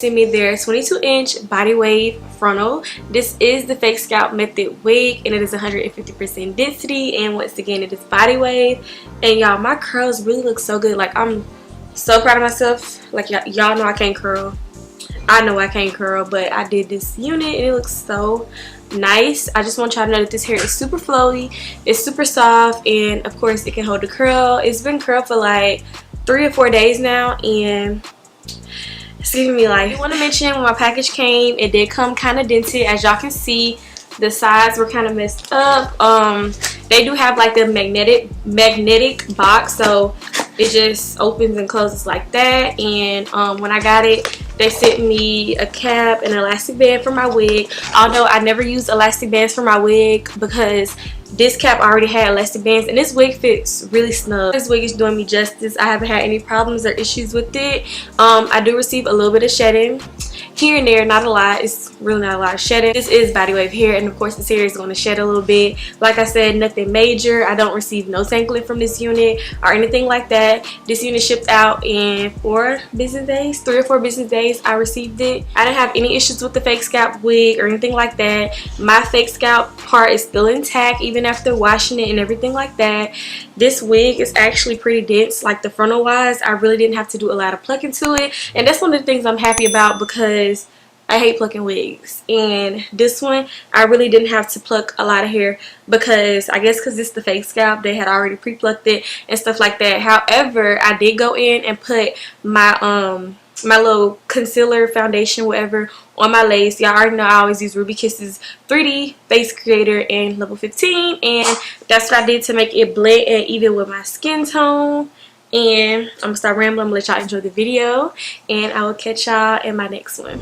Send me their 22-inch body wave frontal. This is the fake scalp method wig, and it is 150% density, and once again it is body wave. And y'all, my curls really look so good. Like, I'm so proud of myself. Like, y'all know I can't curl. I know I can't curl, but I did this unit and it looks so nice. I just want y'all to know that this hair is super flowy, it's super soft, and of course it can hold the curl. It's been curled for like 3 or 4 days now, and it's giving me life. I want to mention, when my package came, it did come kind of dented. As y'all can see, the sides were kind of messed up. They do have like the magnetic box, so it just opens and closes like that. And when I got it, they sent me a cap and an elastic band for my wig. Although I never use elastic bands for my wig because this cap already had elastic bands, and this wig fits really snug. This wig is doing me justice. I haven't had any problems or issues with it. I do receive a little bit of shedding here and there, not a lot. It's really not a lot of shedding. This is body wave hair, and of course this hair is going to shed a little bit. Like I said, nothing major. I don't receive no tangling from this unit or anything like that. This unit shipped out in 4 business days, 3 or 4 business days. I received it. I didn't have any issues with the fake scalp wig or anything like that. My fake scalp part is still intact even after washing it and everything like that. This wig is actually pretty dense, like the frontal wise. I really didn't have to do a lot of plucking to it, and that's one of the things I'm happy about because I hate plucking wigs. And this one, I really didn't have to pluck a lot of hair because I guess because it's the fake scalp, they had already pre-plucked it and stuff like that. However, I did go in and put my my little concealer, foundation, whatever, on my lace. Y'all already know I always use Ruby Kisses 3D Face Creator in level 15, and that's what I did to make it blend and even with my skin tone. And I'm gonna start rambling. I'm gonna let y'all enjoy the video, and I will catch y'all in my next one.